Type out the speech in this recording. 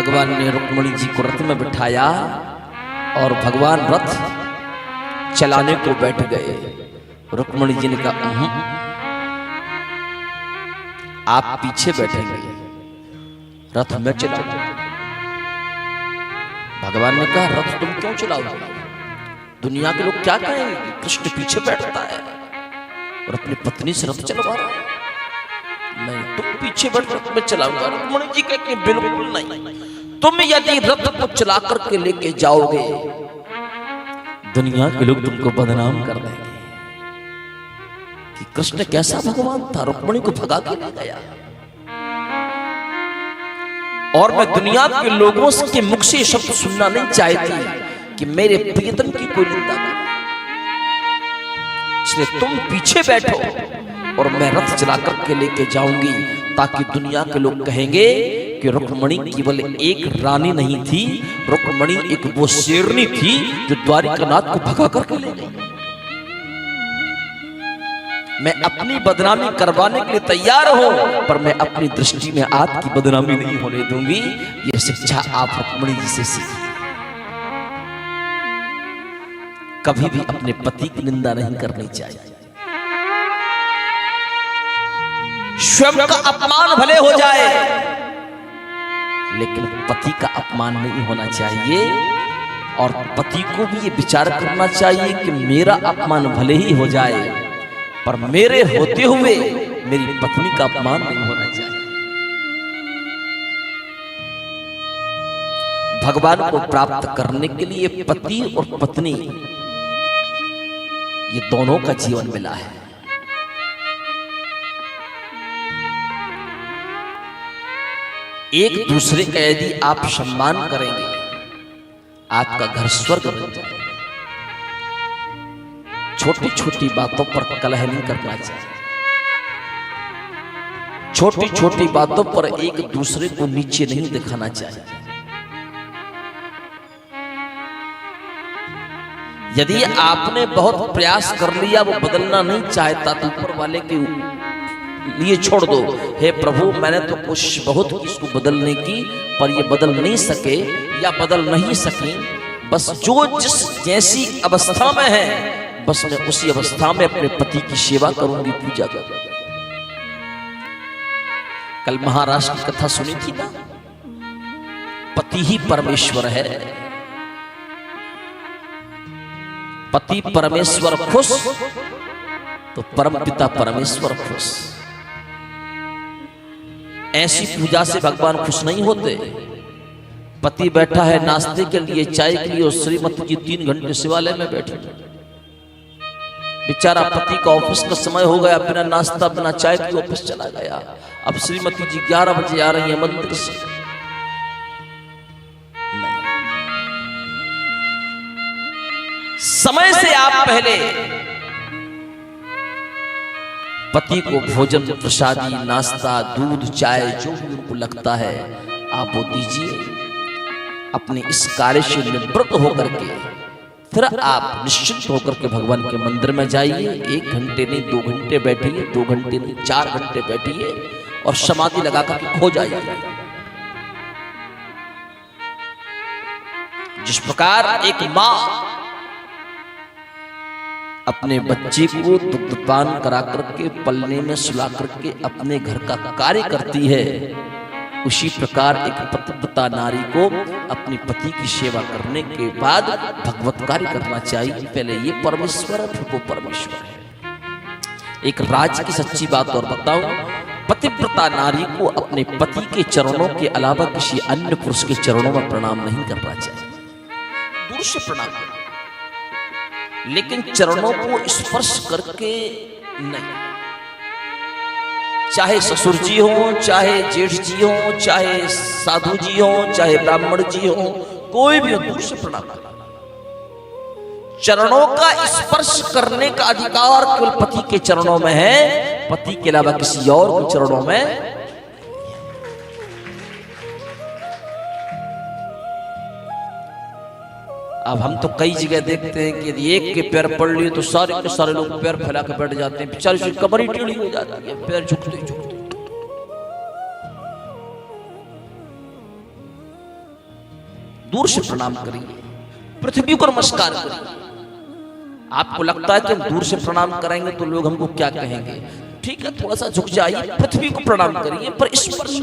भगवान ने रुक्मिणी जी को रथ में बिठाया और भगवान रथ चलाने को बैठ गए। रुक्मिणी जी ने कहा आप पीछे बैठेंगे, रथ में चलाओ। भगवान ने कहा रथ तुम क्यों चलाओगे? दुनिया के लोग क्या कहेंगे कि कृष्ण पीछे बैठता है और अपनी पत्नी से रथ चलवा रहा है। नहीं, तुम पीछे बैठ रथ में चलाऊंगा। रुक्मिणी जी कहती बिल्कुल नहीं, तुम यदि रथ को चला करके लेके जाओगे दुनिया के लोग तुमको बदनाम कर देंगे कि कृष्ण कैसा भगवान था, रुक्मिणी को भगा के ले गया। और मैं दुनिया के लोगों के मुख से शब्द सुनना नहीं चाहती कि मेरे प्रियतम की कोई निंदा करे, इसलिए तुम पीछे बैठो और मैं रथ चला करके लेके जाऊंगी, ताकि दुनिया के लोग कहेंगे कि रुक्मिणी केवल एक रानी नहीं थी, रुक्मिणी एक वो शेरनी थी जो द्वारिकानाथ को भगा करके ले गई। मैं अपनी बदनामी करवाने के लिए तैयार हूं, पर मैं अपनी दृष्टि में आपकी बदनामी नहीं होने दूंगी। यह शिक्षा आप रुक्मिणी जी से सीखिए। कभी भी अपने पति की निंदा नहीं करनी चाहिए। स्वयं का अपमान भले हो जाए, लेकिन पति का अपमान नहीं होना चाहिए। और पति को भी ये विचार करना चाहिए कि मेरा अपमान भले ही हो जाए, पर मेरे होते हुए मेरी पत्नी का अपमान नहीं होना चाहिए। भगवान को प्राप्त करने के लिए पति और पत्नी ये दोनों का जीवन मिला है। एक दूसरे का यदि आप सम्मान करेंगे, आपका घर स्वर्ग बन जाएगा। छोटी छोटी बातों पर कलह नहीं करना चाहिए। छोटी छोटी बातों पर एक दूसरे को नीचे नहीं दिखाना चाहिए। यदि आपने बहुत प्रयास कर लिया, वो बदलना नहीं चाहता, तो ऊपर वाले के लिए छोड़ दो। हे प्रभु, मैंने तो कोशिश बहुत की इसको बदलने की, पर ये बदल नहीं सके या बदल नहीं सके। बस जो जिस जैसी अवस्था में है, बस मैं उसी अवस्था में अपने पति की सेवा करूंगी, पूजा करूंगी। कल महाराष्ट्र की कथा सुनी थी ना, पति ही परमेश्वर है। पति परमेश्वर खुश तो परमपिता परमेश्वर खुश। ऐसी पूजा से भगवान खुश नहीं होते। पति बैठा है नाश्ते के लिए, चाय के लिए, और श्रीमती जी 3 घंटे शिवालय में बैठी। बेचारा पति का ऑफिस का समय हो गया, बिना नाश्ता बिना चाय के ऑफिस चला गया। अब श्रीमती जी 11 बजे आ रही है मंदिर से। नहीं, समय से आप पहले पति को भोजन, प्रसादी, नाश्ता, दूध, चाय जो भी उनको लगता है आप वो दीजिए। अपने इस कार्य से निवृत्त होकर के फिर आप निश्चिंत होकर के भगवान के मंदिर में जाइए। 1 घंटे नहीं 2 घंटे बैठिए, 2 घंटे नहीं 4 घंटे बैठिए और समाधि लगा करके खो जाइए। जिस प्रकार एक माँ अपने बच्चे को दुग्धपान करा करके पलने में सुला करके अपने घर का कार्य करती है, उसी प्रकार एक पतिव्रता नारी को अपने पति की सेवा करने के बाद भगवत कार्य करना चाहिए। पहले ये परमेश्वर है, फिर वो परमेश्वर है। एक राज की सच्ची बात और बताऊं, पतिव्रता नारी को अपने पति के चरणों के अलावा किसी अन्य पुरुष के चरणों में प्रणाम नहीं करना चाहिए। दूर से प्रणाम करना, लेकिन चरणों को स्पर्श करके नहीं। चाहे ससुर जी हो, चाहे जेठ जी हो, चाहे साधु जी हो, चाहे ब्राह्मण जी हो, कोई भी हो, दूर से प्रणाम करना। चरणों का स्पर्श करने का अधिकार केवल पति के चरणों में है, पति के अलावा किसी और के चरणों में। अब हम तो कई जगह देखते हैं कि यदि एक के पैर पड़ लिए तो सारे के सारे लोग पैर फैला के बैठ जाते हैं, बेचारे से कमर ही टेढ़ी हो जाती है, पैर झुकते झुकते। दूर से प्रणाम करिए, पृथ्वी को नमस्कार करिए। आपको लगता है कि हम दूर से प्रणाम करेंगे तो लोग हमको क्या कहेंगे, ठीक है, थोड़ा सा झुक जाइए, पृथ्वी को प्रणाम करिए, पर स्पर्श